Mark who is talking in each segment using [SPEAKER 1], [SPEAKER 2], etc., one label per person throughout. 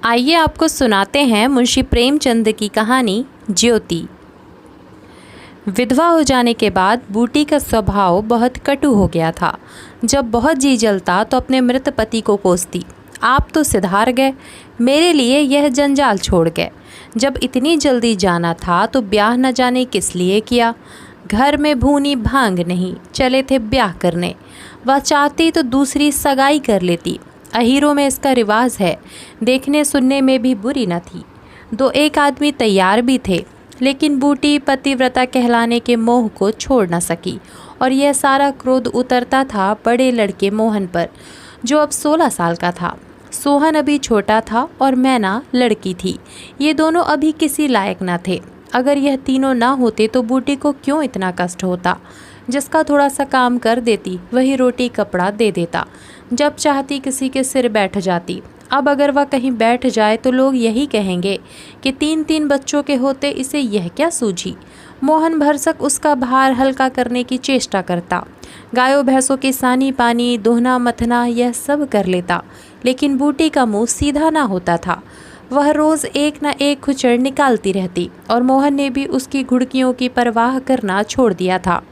[SPEAKER 1] आइए आपको सुनाते हैं मुंशी प्रेमचंद की कहानी ज्योति। विधवा हो जाने के बाद बूटी का स्वभाव बहुत कटु हो गया था। जब बहुत जी जलता तो अपने मृत पति को कोसती, आप तो सिधार गए, मेरे लिए यह जंजाल छोड़ गए। जब इतनी जल्दी जाना था तो ब्याह न जाने किस लिए किया। घर में भूनी भांग नहीं, चले थे ब्याह करने। वह चाहती तो दूसरी सगाई कर लेती। अहीरों में इसका रिवाज है, देखने सुनने में भी बुरी न थी। दो एक आदमी तैयार भी थे, लेकिन बूटी पतिव्रता कहलाने के मोह को छोड़ न सकी और यह सारा क्रोध उतरता था बड़े लड़के मोहन पर, जो अब 16 साल का था। सोहन अभी छोटा था और मैना लड़की थी। ये दोनों अभी किसी लायक न थे। अगर यह तीनों ना होते तो बूटी को क्यों इतना कष्ट होता। जिसका थोड़ा सा काम कर देती वही रोटी कपड़ा दे देता, जब चाहती किसी के सिर बैठ जाती। अब अगर वह कहीं बैठ जाए तो लोग यही कहेंगे कि 3-3 बच्चों के होते इसे यह क्या सूझी। मोहन भरसक उसका भार हल्का करने की चेष्टा करता। गायों भैंसों की सानी पानी दोहना मथना यह सब कर लेता, लेकिन बूटी का मुंह सीधा ना होता था। वह रोज़ एक न एक खुचर निकालती रहती और मोहन ने भी उसकी घुड़कियों की परवाह करना छोड़ दिया था।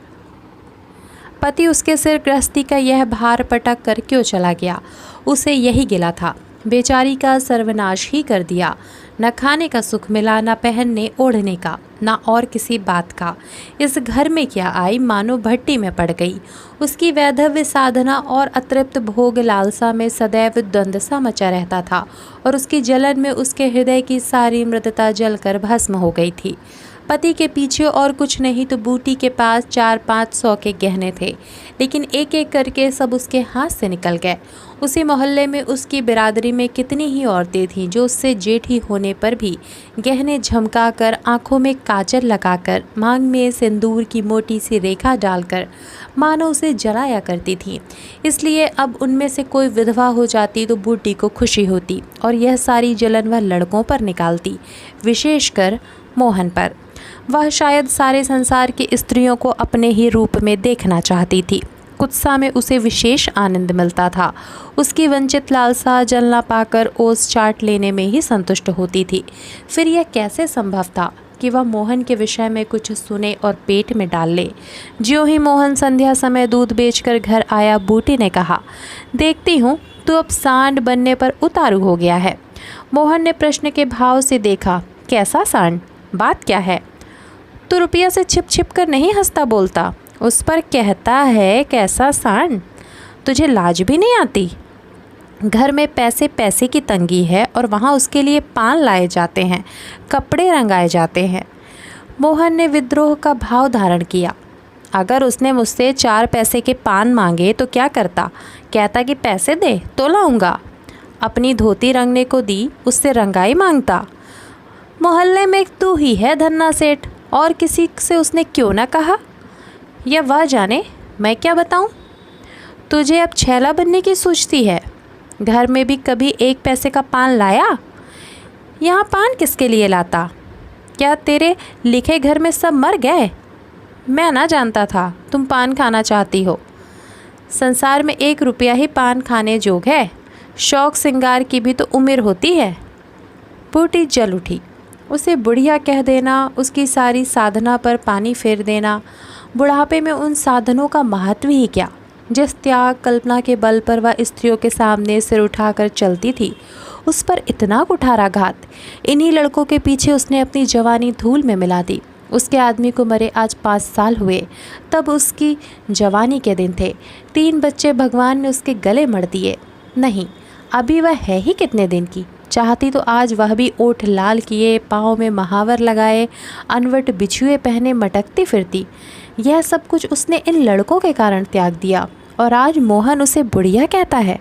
[SPEAKER 1] पति उसके सिर गृहस्थी का यह भार पटक कर क्यों चला गया, उसे यही गिला था। बेचारी का सर्वनाश ही कर दिया। न खाने का सुख मिला, न पहनने ओढ़ने का, न और किसी बात का। इस घर में क्या आई, मानो भट्टी में पड़ गई। उसकी वैधव्य साधना और अतृप्त भोग लालसा में सदैव द्वंद्व सा मचा रहता था और उसकी जलन में उसके हृदय की सारी मृदता जलकर भस्म हो गई थी। पति के पीछे और कुछ नहीं तो बूटी के पास 4-5 सौ के गहने थे, लेकिन एक एक करके सब उसके हाथ से निकल गए। उसी मोहल्ले में उसकी बिरादरी में कितनी ही औरतें थीं जो उससे जेठी होने पर भी गहने झमकाकर, आंखों में काजल लगाकर, मांग में सिंदूर की मोटी सी रेखा डालकर मानो उसे जलाया करती थीं। इसलिए अब उनमें से कोई विधवा हो जाती तो बूटी को खुशी होती और यह सारी जलन वह लड़कों पर निकालती, विशेषकर मोहन पर। वह शायद सारे संसार की स्त्रियों को अपने ही रूप में देखना चाहती थी। कुत्सा में उसे विशेष आनंद मिलता था। उसकी वंचित लालसा जल न पाकर ओस चाट लेने में ही संतुष्ट होती थी। फिर यह कैसे संभव था कि वह मोहन के विषय में कुछ सुने और पेट में डाल ले। ज्यों ही मोहन संध्या समय दूध बेचकर घर आया, बूटी ने कहा, देखती हूँ तू अब सांड बनने पर उतारू हो गया है। मोहन ने प्रश्न के भाव से देखा, कैसा सांड, बात क्या है? तू रुपया से छिप छिप कर नहीं हंसता बोलता, उस पर कहता है कैसा सांड? तुझे लाज भी नहीं आती? घर में पैसे पैसे की तंगी है और वहाँ उसके लिए पान लाए जाते हैं, कपड़े रंगाए जाते हैं। मोहन ने विद्रोह का भाव धारण किया। अगर उसने मुझसे 4 पैसे के पान मांगे तो क्या करता? कहता कि पैसे दे तो लाऊंगा। अपनी धोती रंगने को दी, उससे रंगाई मांगता। मोहल्ले में तू ही है धन्ना सेठ, और किसी से उसने क्यों ना कहा? या वह जाने, मैं क्या बताऊं? तुझे अब छैला बनने की सूझती है। घर में भी कभी 1 पैसे का पान लाया? यहाँ पान किसके लिए लाता? क्या तेरे लिखे घर में सब मर गए? मैं ना जानता था तुम पान खाना चाहती हो। संसार में 1 रुपया ही पान खाने जोग है। शौक सिंगार की भी तो उम्र होती है। बूटी जल उठी। उसे बुढ़िया कह देना, उसकी सारी साधना पर पानी फेर देना। बुढ़ापे में उन साधनों का महत्व ही क्या। जिस त्याग कल्पना के बल पर वह स्त्रियों के सामने सिर उठाकर चलती थी, उस पर इतना कुठाराघात। इन्हीं लड़कों के पीछे उसने अपनी जवानी धूल में मिला दी। उसके आदमी को मरे आज 5 साल हुए, तब उसकी जवानी के दिन थे। 3 बच्चे भगवान ने उसके गले मढ़ दिए। नहीं, अभी वह है ही कितने दिन की। चाहती तो आज वह भी ओठ लाल किए, पाँव में महावर लगाए, अनवट बिछुए पहने मटकती फिरती। यह सब कुछ उसने इन लड़कों के कारण त्याग दिया और आज मोहन उसे बुढ़िया कहता है।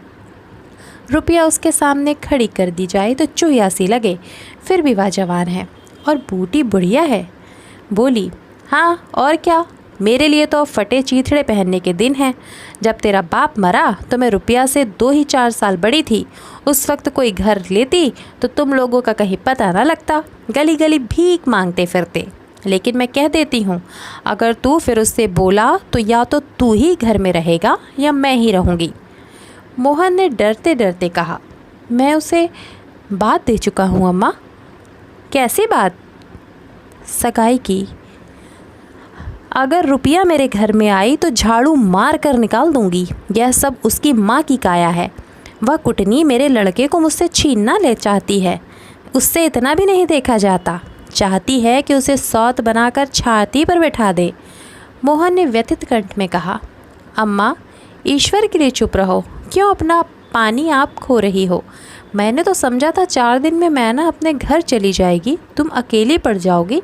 [SPEAKER 1] रुपया उसके सामने खड़ी कर दी जाए तो चूहिया सी लगे, फिर भी वह जवान है और बूटी बुढ़िया है। बोली, हाँ और क्या, मेरे लिए तो फटे चीथड़े पहनने के दिन हैं। जब तेरा बाप मरा तो मैं रुपया से 2 ही 4 साल बड़ी थी। उस वक्त कोई घर लेती तो तुम लोगों का कहीं पता ना लगता, गली गली भीख मांगते फिरते। लेकिन मैं कह देती हूँ, अगर तू फिर उससे बोला तो या तो तू ही घर में रहेगा या मैं ही रहूँगी। मोहन ने डरते डरते कहा, मैं उसे बात दे चुका हूँ अम्मा। कैसी बात? सगाई की। अगर रुपया मेरे घर में आई तो झाड़ू मार कर निकाल दूंगी। यह सब उसकी माँ की काया है। वह कुटनी मेरे लड़के को मुझसे छीनना ले चाहती है। उससे इतना भी नहीं देखा जाता। चाहती है कि उसे सौत बनाकर छाती पर बैठा दे। मोहन ने व्यथित कंठ में कहा, अम्मा ईश्वर के लिए चुप रहो। क्यों अपना पानी आप खो रही हो? मैंने तो समझा था 4 दिन में मैना अपने घर चली जाएगी, तुम अकेली पड़ जाओगी,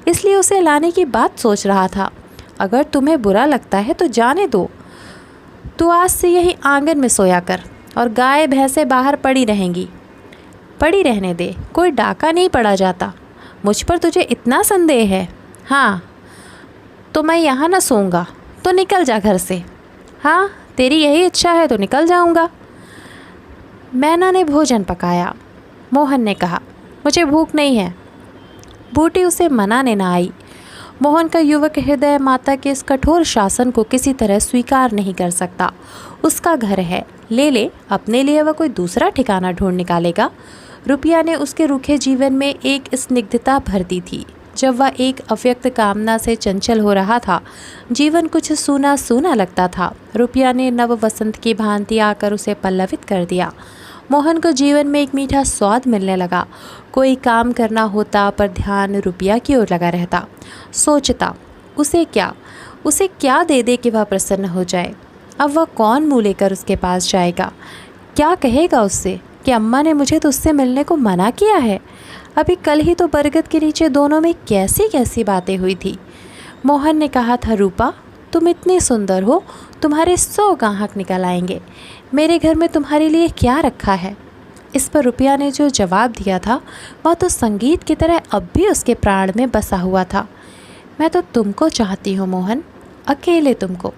[SPEAKER 1] इसलिए उसे लाने की बात सोच रहा था। अगर तुम्हें बुरा लगता है तो जाने दो। तू आज से यही आंगन में सोया कर और गाय भैंसें बाहर पड़ी रहेंगी। पड़ी रहने दे, कोई डाका नहीं पड़ा जाता। मुझ पर तुझे इतना संदेह है? हाँ, तो मैं यहाँ न सोऊंगा, तो निकल जा घर से। हाँ, तेरी यही इच्छा है तो निकल जाऊंगा। मैना ने भोजन पकाया। मोहन ने कहा, मुझे भूख नहीं है। बूटी उसे मनाने न आई। मोहन का युवक हृदय माता के इस कठोर शासन को किसी तरह स्वीकार नहीं कर सकता। उसका घर है, ले ले, अपने लिए वह कोई दूसरा ठिकाना ढूंढ निकालेगा। रुपया ने उसके रूखे जीवन में एक स्निग्धता भर दी थी। जब वह एक अव्यक्त कामना से चंचल हो रहा था, जीवन कुछ सूना सूना लगता था। रुपया ने नव वसंत की भांति आकर उसे पल्लवित कर दिया। मोहन को जीवन में एक मीठा स्वाद मिलने लगा। कोई काम करना होता पर ध्यान रुपया की ओर लगा रहता। सोचता, उसे क्या दे दे कि वह प्रसन्न हो जाए। अब वह कौन मुँह लेकर उसके पास जाएगा? क्या कहेगा उससे कि अम्मा ने मुझे तो उससे मिलने को मना किया है? अभी कल ही तो बरगद के नीचे दोनों में कैसी कैसी बातें हुई थी। मोहन ने कहा था, रूपा तुम इतनी सुंदर हो, तुम्हारे 100 गाहक निकल आएंगे। मेरे घर में तुम्हारे लिए क्या रखा है? इस पर रुपया ने जो जवाब दिया था वह तो संगीत की तरह अब भी उसके प्राण में बसा हुआ था। मैं तो तुमको चाहती हूँ मोहन, अकेले तुमको।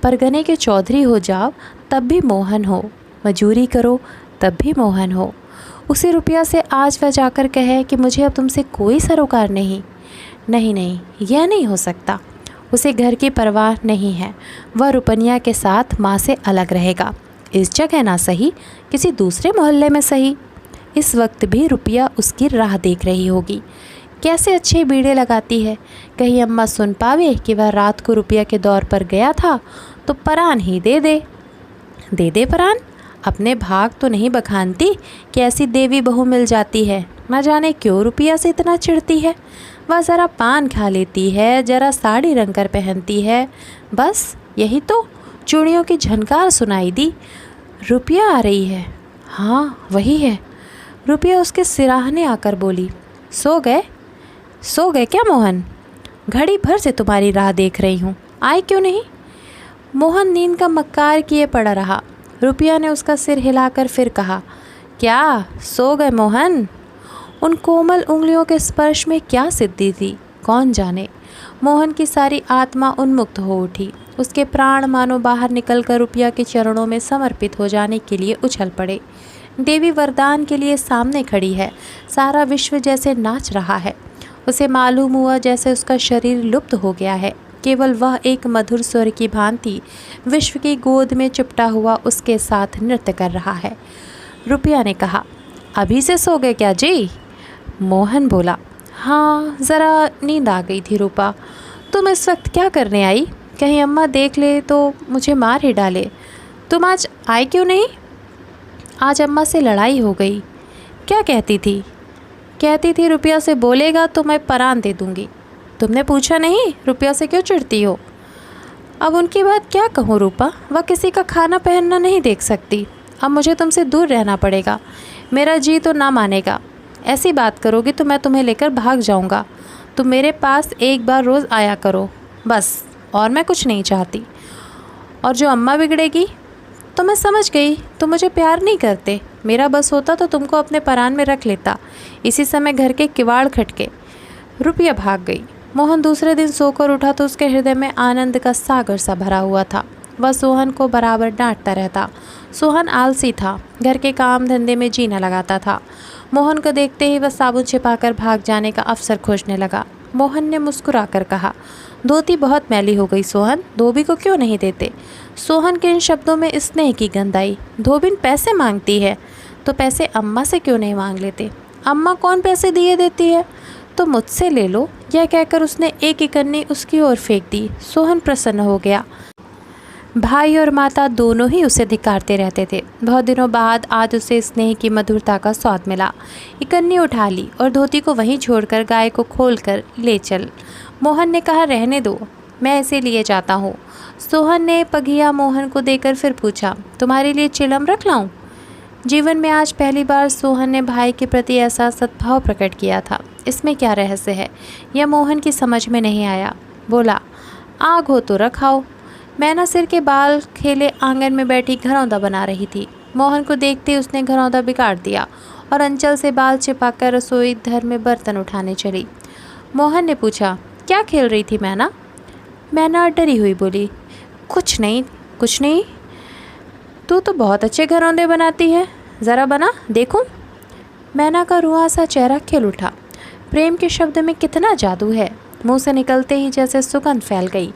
[SPEAKER 1] परगने के चौधरी हो जाओ तब भी मोहन हो, मजूरी करो तब भी मोहन हो। उसी रुपया से आज वह जाकर कहे कि मुझे अब तुमसे कोई सरोकार नहीं। नहीं नहीं, यह नहीं हो सकता। उसे घर की परवाह नहीं है। वह रुपनिया के साथ माँ से अलग रहेगा। इस जगह ना सही, किसी दूसरे मोहल्ले में सही। इस वक्त भी रुपया उसकी राह देख रही होगी। कैसे अच्छे बीड़े लगाती है। कहीं अम्मा सुन पावे कि वह रात को रुपया के दौर पर गया था तो परान ही दे दे परान। अपने भाग तो नहीं बखानती कि ऐसी देवी बहू मिल जाती है। न जाने क्यों रुपया से इतना चिढ़ती है। वह ज़रा पान खा लेती है, ज़रा साड़ी रंग कर पहनती है, बस यही तो। चूड़ियों की झनकार सुनाई दी। रुपया आ रही है। हाँ, वही है। रुपया उसके सिराहने आकर बोली, सो गए क्या मोहन? घड़ी भर से तुम्हारी राह देख रही हूँ, आए क्यों नहीं? मोहन नींद का मक्कार किए पड़ा रहा। रुपया ने उसका सिर हिलाकर फिर कहा, क्या सो गए मोहन? उन कोमल उंगलियों के स्पर्श में क्या सिद्धि थी, कौन जाने। मोहन की सारी आत्मा उन्मुक्त हो उठी। उसके प्राण मानो बाहर निकलकर रुपया के चरणों में समर्पित हो जाने के लिए उछल पड़े। देवी वरदान के लिए सामने खड़ी है। सारा विश्व जैसे नाच रहा है। उसे मालूम हुआ जैसे उसका शरीर लुप्त हो गया है। केवल वह एक मधुर स्वर की भांति विश्व की गोद में चिपटा हुआ उसके साथ नृत्य कर रहा है। रुपया ने कहा, अभी से सो गए क्या जी? मोहन बोला, हाँ, ज़रा नींद आ गई थी रूपा। तुम इस वक्त क्या करने आई? कहीं अम्मा देख ले तो मुझे मार ही डाले। तुम आज आए क्यों नहीं? आज अम्मा से लड़ाई हो गई। क्या कहती थी? कहती थी रुपया से बोलेगा तो मैं परान दे दूँगी। तुमने पूछा नहीं रुपया से क्यों चिढ़ती हो? अब उनकी बात क्या कहूँ रूपा, वह किसी का खाना पहनना नहीं देख सकती। अब मुझे तुमसे दूर रहना पड़ेगा। मेरा जी तो ना मानेगा। ऐसी बात करोगी तो मैं तुम्हें लेकर भाग जाऊँगा। तुम मेरे पास एक बार रोज़ आया करो बस, और मैं कुछ नहीं चाहती। और जो अम्मा बिगड़ेगी तो मैं समझ गई, तुम मुझे प्यार नहीं करते। मेरा बस होता तो तुमको अपने परान में रख लेता। इसी समय घर के किवाड़ खटके। रुपया भाग गई। मोहन दूसरे दिन सोकर उठा तो उसके हृदय में आनंद का सागर सा भरा हुआ था। वह सोहन को बराबर डांटता रहता। सोहन आलसी था, घर के काम धंधे में जीना लगाता था। मोहन को देखते ही वह साबुन छिपाकर भाग जाने का अवसर खोजने लगा। मोहन ने मुस्कुराकर कहा, धोती बहुत मैली हो गई सोहन, धोबी को क्यों नहीं देते? सोहन के इन शब्दों में स्नेह की गंध आई। धोबिन पैसे मांगती है। तो पैसे अम्मा से क्यों नहीं मांग लेते? अम्मा कौन पैसे दिए देती है, तो मुझसे ले लो। यह कहकर उसने एक इकन्नी उसकी ओर फेंक दी। सोहन प्रसन्न हो गया। भाई और माता दोनों ही उसे धिक्कारते रहते थे। बहुत दिनों बाद आज उसे स्नेह की मधुरता का स्वाद मिला। इकन्नी उठा ली और धोती को वहीं छोड़कर गाय को खोलकर ले चल। मोहन ने कहा, रहने दो, मैं इसे लिए जाता हूँ। सोहन ने पघिया मोहन को देकर फिर पूछा, तुम्हारे लिए चिलम रख लाऊं? जीवन में आज पहली बार सोहन ने भाई के प्रति ऐसा सद्भाव प्रकट किया था। इसमें क्या रहस्य है, यह मोहन की समझ में नहीं आया। बोला, आग हो तो रखाओ। मैना सिर के बाल खेले आंगन में बैठी घरौंदा बना रही थी। मोहन को देखते उसने घरौंदा बिगाड़ दिया और अंचल से बाल छिपाकर रसोई घर में बर्तन उठाने चली। मोहन ने पूछा, क्या खेल रही थी मैना? मैना डरी हुई बोली, कुछ नहीं, कुछ नहीं। तू तो बहुत अच्छे घरौंदे बनाती है, ज़रा बना देखूं। मैना का रुआ सा चेहरा खिल उठा। प्रेम के शब्द में कितना जादू है। मुंह से निकलते ही जैसे सुगंध फैल गई।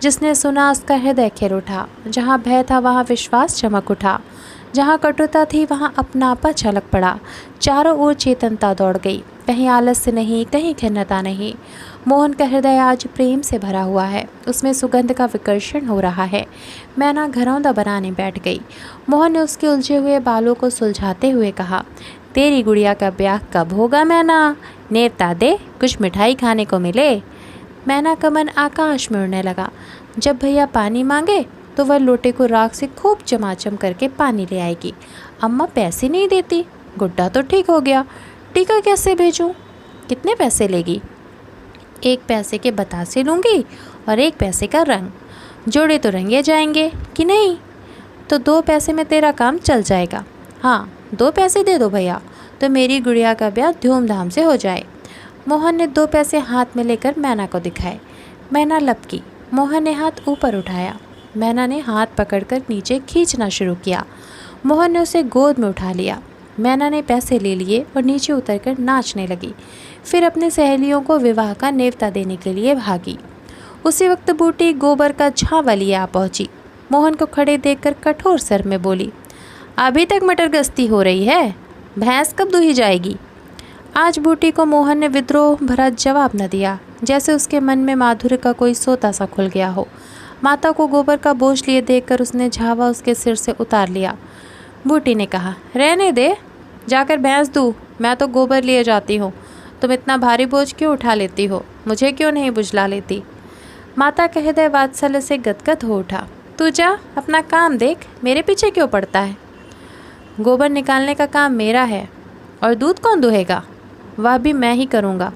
[SPEAKER 1] जिसने सुना उसका हृदय खिल उठा। जहाँ भय था वहाँ विश्वास चमक उठा। जहाँ कटुता थी वहाँ अपनापा छलक पड़ा। चारों ओर चेतनता दौड़ गई। कहीं आलस्य नहीं, कहीं खिन्नता नहीं। मोहन का हृदय आज प्रेम से भरा हुआ है। उसमें सुगंध का विकर्षण हो रहा है। मैना घरौंदा बनाने बैठ गई। मोहन ने उसके उलझे हुए बालों को सुलझाते हुए कहा, तेरी गुड़िया का ब्याह कब होगा मैना? नेवता दे, कुछ मिठाई खाने को मिले। मैना का मन आकाश में उड़ने लगा। जब भैया पानी मांगे तो वह लोटे को राख से खूब चमाचम करके पानी ले आएगी। अम्मा पैसे नहीं देती। गुड्डा तो ठीक हो गया, टीका कैसे भेजूं? कितने पैसे लेगी? 1 पैसे के बतासे लूँगी और 1 पैसे का रंग। जोड़े तो रंगे जाएंगे कि नहीं? तो 2 पैसे में तेरा काम चल जाएगा। हाँ, 2 पैसे दे दो भैया, तो मेरी गुड़िया का ब्याह धूमधाम से हो जाए। मोहन ने 2 पैसे हाथ में लेकर मैना को दिखाए। मैना लपकी। मोहन ने हाथ ऊपर उठाया। मैना ने हाथ पकड़कर नीचे खींचना शुरू किया। मोहन ने उसे गोद में उठा लिया। मैना ने पैसे ले लिए और नीचे उतरकर नाचने लगी। फिर अपनी सहेलियों को विवाह का नेवता देने के लिए भागी। उसी वक्त बूटी गोबर का झावा लिए आ पहुंची। मोहन को खड़े देखकर कठोर स्वर में बोली, अभी तक मटर गश्ती हो रही है, भैंस कब दूही जाएगी? आज बूटी को मोहन ने विद्रोह भरा जवाब न दिया, जैसे उसके मन में माधुर्य का कोई सोता सा खुल गया हो। माता को गोबर का बोझ लिए देखकर उसने झावा उसके सिर से उतार लिया। बूटी ने कहा, रहने दे, जाकर भैंस दूँ, मैं तो गोबर लिए जाती हूँ। तुम इतना भारी बोझ क्यों उठा लेती हो? मुझे क्यों नहीं बुझला लेती? माता के हृदय वात्सल्य से गदगद हो उठा। तू जा, अपना काम देख, मेरे पीछे क्यों पड़ता है? गोबर निकालने का काम मेरा है, और दूध कौन दुहेगा? वह भी मैं ही करूँगा।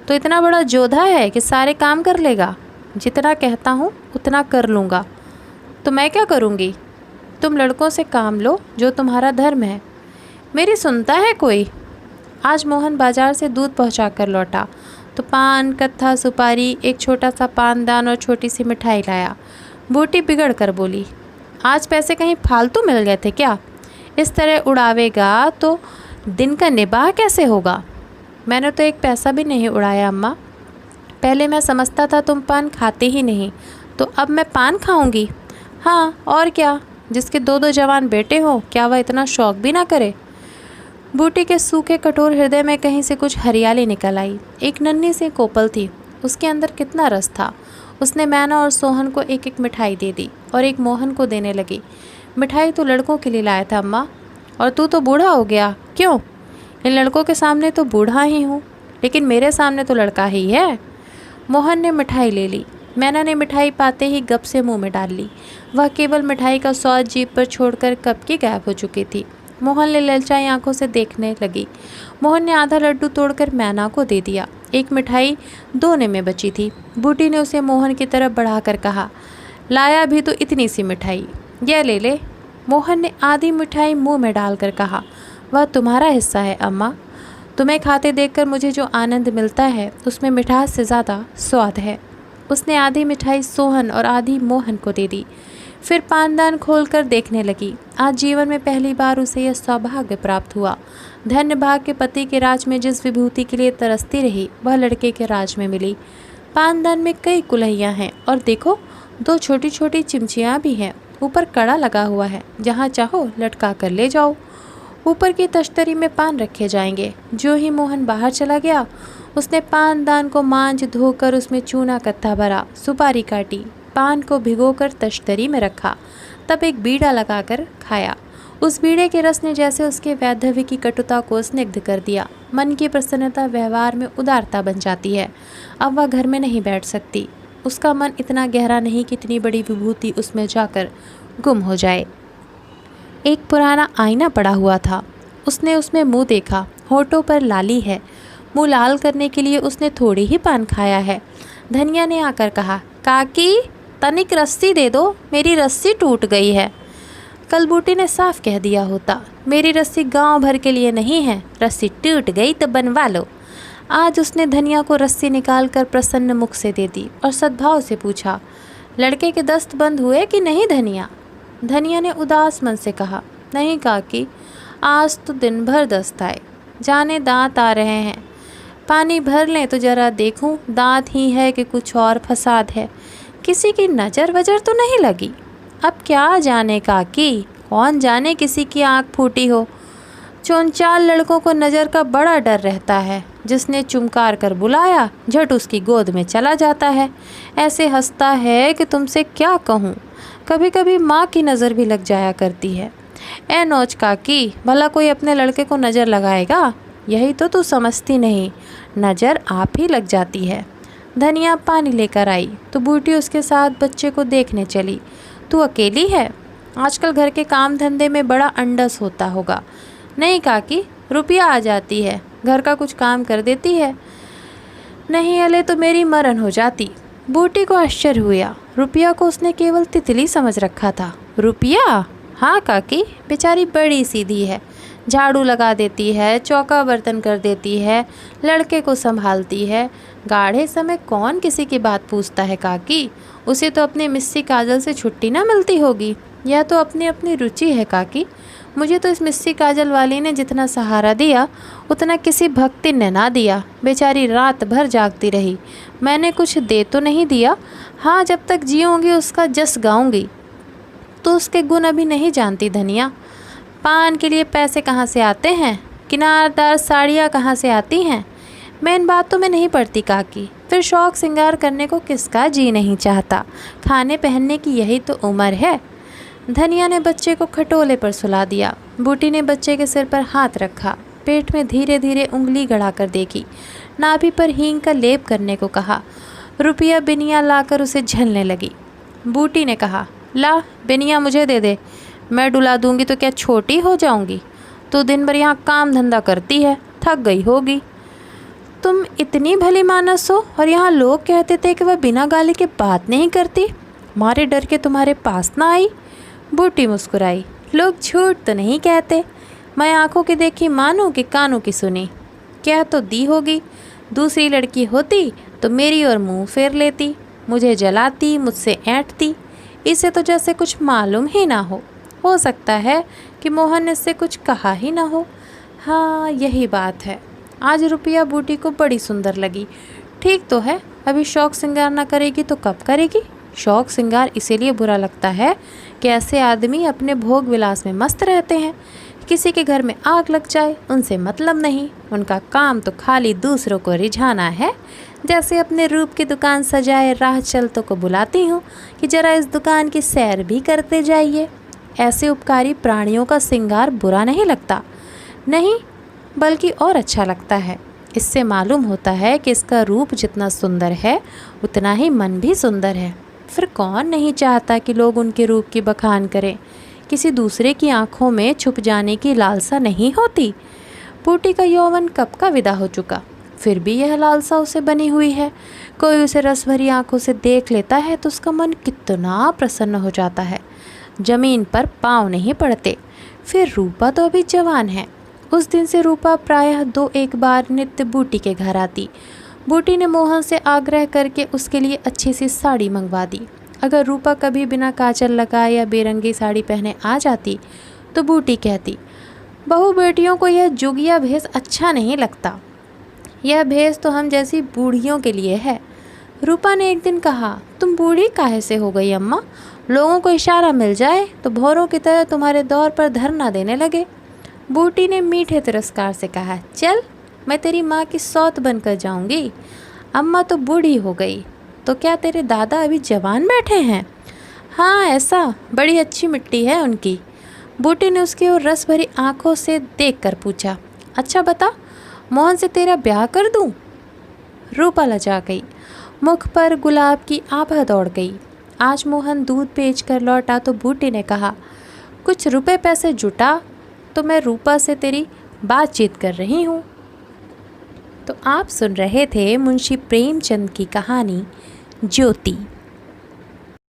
[SPEAKER 1] तो इतना बड़ा जोधा है कि सारे काम कर लेगा? जितना कहता हूँ उतना कर लूँगा। तो मैं क्या करूँगी? तुम लड़कों से काम लो, जो तुम्हारा धर्म है। मेरी सुनता है कोई? आज मोहन बाजार से दूध पहुँचा कर लौटा तो पान, कत्था, सुपारी, एक छोटा सा पानदान और छोटी सी मिठाई लाया। बूटी बिगड़ कर बोली, आज पैसे कहीं फालतू मिल गए थे क्या? इस तरह उड़ावेगा तो दिन का निबाह कैसे होगा? मैंने तो 1 पैसा भी नहीं उड़ाया अम्मा। पहले मैं समझता था तुम पान खाते ही नहीं, तो अब मैं पान खाऊंगी? हाँ और क्या, जिसके 2-2 जवान बेटे हो, क्या वह इतना शौक भी ना करे? बूटी के सूखे कठोर हृदय में कहीं से कुछ हरियाली निकल आई। एक नन्ही सी कोपल थी, उसके अंदर कितना रस था। उसने मैना और सोहन को 1-1 मिठाई दे दी और एक मोहन को देने लगी। मिठाई तो लड़कों के लिए लाया था अम्मा, और तू तो बूढ़ा हो गया। क्यों? इन लड़कों के सामने तो बूढ़ा ही हूँ, लेकिन मेरे सामने तो लड़का ही है। मोहन ने मिठाई ले ली। मैना ने मिठाई पाते ही गप से मुंह में डाल ली। वह केवल मिठाई का स्वाद जीभ पर छोड़कर कब की गायब हो चुकी थी। मोहन ने ललचाई आंखों से देखने लगी। मोहन ने आधा लड्डू तोड़कर मैना को दे दिया। एक मिठाई दोने में बची थी। बूटी ने उसे मोहन की तरफ बढ़ाकर कहा, लाया भी तो इतनी सी मिठाई, यह ले ले। मोहन ने आधी मिठाई मुंह में डालकर कहा, वह तुम्हारा हिस्सा है अम्मा। तुम्हें खाते देखकर मुझे जो आनंद मिलता है उसमें मिठास से ज़्यादा स्वाद है। उसने आधी मिठाई सोहन और आधी मोहन को दे दी। फिर पानदान खोलकर देखने लगी। आज जीवन में पहली बार उसे यह सौभाग्य प्राप्त हुआ। धन्य भाग के पति के राज में जिस विभूति के लिए तरसती रही, वह लड़के के राज में मिली। पानदान में कई कुल्हैयाँ हैं और देखो 2 छोटी छोटी चिमचियाँ भी हैं। ऊपर कड़ा लगा हुआ है, जहाँ चाहो लटका कर ले जाओ। ऊपर की तश्तरी में पान रखे जाएंगे। जो ही मोहन बाहर चला गया, उसने पान दान को मांज धोकर उसमें चूना कत्था भरा, सुपारी काटी, पान को भिगोकर तश्तरी में रखा, तब एक बीड़ा लगाकर खाया। उस बीड़े के रस ने जैसे उसके वैधव्य की कटुता को स्निग्ध कर दिया। मन की प्रसन्नता व्यवहार में उदारता बन जाती है। अब वह घर में नहीं बैठ सकती। उसका मन इतना गहरा नहीं कि इतनी बड़ी विभूति उसमें जाकर गुम हो जाए। एक पुराना आईना पड़ा हुआ था। उसने उसमें मुंह देखा। होठों पर लाली है। मुंह लाल करने के लिए उसने थोड़ी ही पान खाया है। धनिया ने आकर कहा, काकी तनिक रस्सी दे दो, मेरी रस्सी टूट गई है। कल बूटी ने साफ कह दिया होता, मेरी रस्सी गांव भर के लिए नहीं है, रस्सी टूट गई तो बनवा लो। आज उसने धनिया को रस्सी निकालकर प्रसन्न मुख से दे दी और सद्भाव से पूछा, लड़के के दस्त बंद हुए कि नहीं धनिया? धनिया ने उदास मन से कहा, नहीं काकी, आज तो दिन भर दस्त आए, जाने दांत आ रहे हैं। पानी भर लें तो जरा देखूं, दांत ही है कि कुछ और फसाद है। किसी की नज़र वजर तो नहीं लगी? अब क्या जाने काकी, कौन जाने किसी की आँख फूटी हो। 4 लड़कों को नज़र का बड़ा डर रहता है। जिसने चुमकार कर बुलाया झट उसकी गोद में चला जाता है। ऐसे हंसता है कि तुमसे क्या कहूँ। कभी कभी माँ की नज़र भी लग जाया करती है। ए नौच काकी, भला कोई अपने लड़के को नज़र लगाएगा? यही तो तू समझती नहीं, नज़र आप ही लग जाती है। धनिया पानी लेकर आई तो बूटी उसके साथ बच्चे को देखने चली। तू अकेली है? आजकल घर के काम धंधे में बड़ा अंडस होता होगा। नहीं काकी, रुपया आ जाती है, घर का कुछ काम कर देती है। नहीं अले तो मेरी मरण हो जाती। बूटी को आश्चर्य हुआ। रुपया को उसने केवल तितली समझ रखा था। रुपया? हाँ काकी, बेचारी बड़ी सीधी है। झाड़ू लगा देती है, चौका बर्तन कर देती है, लड़के को संभालती है। गाढ़े समय कौन किसी की बात पूछता है काकी? उसे तो अपने मिस्सी काजल से छुट्टी ना मिलती होगी। यह तो अपनी अपनी रुचि है काकी। मुझे तो इस मिस्सी काजल वाली ने जितना सहारा दिया उतना किसी भक्ति ने ना दिया। बेचारी रात भर जागती रही। मैंने कुछ दे तो नहीं दिया। हाँ, जब तक जीऊँगी उसका जस गाऊँगी। तो उसके गुण अभी नहीं जानती धनिया। पान के लिए पैसे कहाँ से आते हैं? किनारदार साड़ियाँ कहाँ से आती हैं? मैं इन बातों में नहीं पड़ती काकी। फिर शौक श्रृंगार करने को किसका जी नहीं चाहता? खाने पहनने की यही तो उम्र है। धनिया ने बच्चे को खटोले पर सुला दिया। बूटी ने बच्चे के सिर पर हाथ रखा, पेट में धीरे धीरे उंगली गड़ाकर देखी, नाभि पर हींग का लेप करने को कहा। रुपया बिनिया लाकर उसे झलने लगी। बूटी ने कहा, ला बिनिया मुझे दे दे, मैं डुला दूंगी तो क्या छोटी हो जाऊंगी? तो दिन भर यहाँ काम धंधा करती है, थक गई होगी। तुम इतनी भली मानस हो और यहाँ लोग कहते थे कि वह बिना गाली के बात नहीं करती। मारे डर के तुम्हारे पास ना आई? बूटी मुस्कुराई। लोग झूठ तो नहीं कहते। मैं आंखों की देखी मानूं कि कानों की सुनी। कह तो दी होगी। दूसरी लड़की होती तो मेरी ओर मुंह फेर लेती, मुझे जलाती, मुझसे ऐंठती। इसे तो जैसे कुछ मालूम ही ना हो सकता है कि मोहन ने इससे कुछ कहा ही ना हो। हाँ, यही बात है। आज रुपया बूटी को बड़ी सुंदर लगी। ठीक तो है, अभी शौक श्रृंगार ना करेगी तो कब करेगी? शौक श्रृंगार इसीलिए बुरा लगता है कि ऐसे आदमी अपने भोग विलास में मस्त रहते हैं। किसी के घर में आग लग जाए उनसे मतलब नहीं। उनका काम तो खाली दूसरों को रिझाना है। जैसे अपने रूप की दुकान सजाए राह चलतों को बुलाती हूँ कि जरा इस दुकान की सैर भी करते जाइए। ऐसे उपकारी प्राणियों का श्रृंगार बुरा नहीं लगता, नहीं बल्कि और अच्छा लगता है। इससे मालूम होता है कि इसका रूप जितना सुंदर है उतना ही मन भी सुंदर है। फिर कौन नहीं चाहता कि लोग उनके रूप की बखान करें? किसी दूसरे की आंखों में छुप जाने की लालसा नहीं होती। बूटी का यौवन कब का विदा हो चुका, फिर भी यह लालसा उसे बनी हुई है। कोई उसे रस भरी आंखों से देख लेता है तो उसका मन कितना प्रसन्न हो जाता है। जमीन पर पाँव नहीं पड़ते। फिर रूपा तो अभी जवान है। उस दिन से रूपा प्रायः 2-1 बार नित्य बूटी के घर आती। बूटी ने मोहन से आग्रह करके उसके लिए अच्छी सी साड़ी मंगवा दी। अगर रूपा कभी बिना काजल लगाए या बेरंगी साड़ी पहने आ जाती तो बूटी कहती, बहू बेटियों को यह जुगिया भेष अच्छा नहीं लगता। यह भेष तो हम जैसी बूढ़ियों के लिए है। रूपा ने एक दिन कहा, तुम बूढ़ी काहे से हो गई अम्मा? लोगों को इशारा मिल जाए तो भौरों की तरह तुम्हारे दौर पर धरना देने लगे। बूटी ने मीठे तिरस्कार से कहा, चल मैं तेरी माँ की सौत बनकर जाऊंगी। अम्मा तो बूढ़ी हो गई, तो क्या तेरे दादा अभी जवान बैठे हैं? हाँ ऐसा, बड़ी अच्छी मिट्टी है उनकी। बूटी ने उसकी ओर रस भरी आंखों से देखकर पूछा, अच्छा बता, मोहन से तेरा ब्याह कर दूं? रूपा लजा गई, मुख पर गुलाब की आभा दौड़ गई। आज मोहन दूध बेचकर लौटा तो बूटी ने कहा, कुछ रुपए पैसे जुटा तो मैं रूपा से तेरी बातचीत कर रही हूँ। तो आप सुन रहे थे मुंशी प्रेमचंद की कहानी ज्योति।